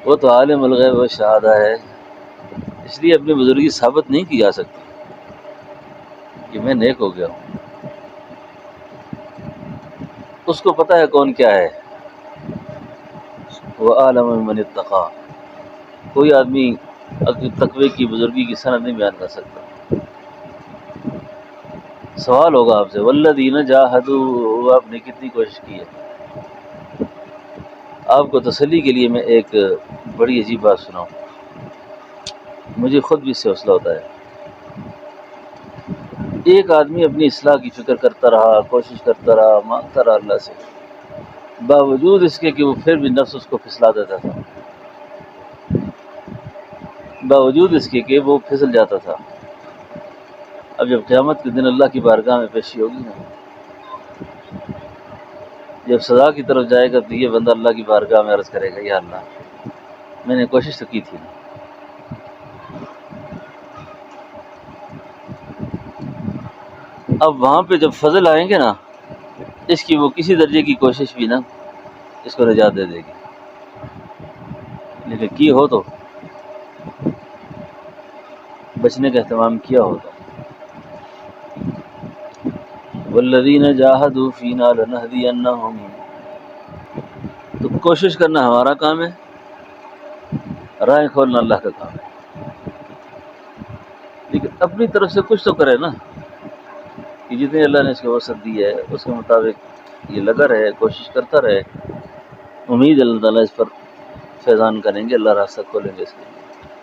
وہ تو عالم الغیب و شہادہ ہے، اس لیے اپنی بزرگی ثابت نہیں کی جا سکتی کہ میں نیک ہو گیا ہوں۔ اس کو پتہ ہے کون کیا ہے۔ وہ عالم من اتقا، کوئی آدمی اپنے تقوی کی بزرگی کی سند نہیں بیان کر سکتا۔ سوال ہوگا آپ سے، والذین جاہدوا، آپ نے کتنی کوشش کی ہے؟ آپ کو تسلی کے لیے میں ایک بڑی عجیب بات سناؤں، مجھے خود بھی اس سے حوصلہ ہوتا ہے۔ ایک آدمی اپنی اصلاح کی فکر کرتا رہا، کوشش کرتا رہا، مانگتا رہا اللہ سے، باوجود اس کے کہ وہ پھر بھی نفس اس کو پھسلا دیتا تھا، باوجود اس کے کہ وہ پھسل جاتا تھا۔ اب جب قیامت کے دن اللہ کی بارگاہ میں پیشی ہوگی نا، جب سزا کی طرف جائے گا تو یہ بندہ اللہ کی بارگاہ میں عرض کرے گا، یا اللہ میں نے کوشش تو کی تھی نا۔ اب وہاں پہ جب فضل آئیں گے نا، اس کی وہ کسی درجے کی کوشش بھی نا اس کو نجات دے دے گی، لیکن کی ہو تو بچنے کا اہتمام کیا ہوتا۔ والذین جاہدوا فینا لنہدینہم، تو کوشش کرنا ہمارا کام ہے، راہیں کھولنا اللہ کا کام ہے، لیکن اپنی طرف سے کچھ تو کرے نا، کہ جتنے اللہ نے اس کو وسعت دی ہے اس کے مطابق یہ لگا رہے، کوشش کرتا رہے۔ امید اللہ تعالیٰ اس پر فیضان کریں گے، اللہ راستہ کھولیں گے اس کے لیے۔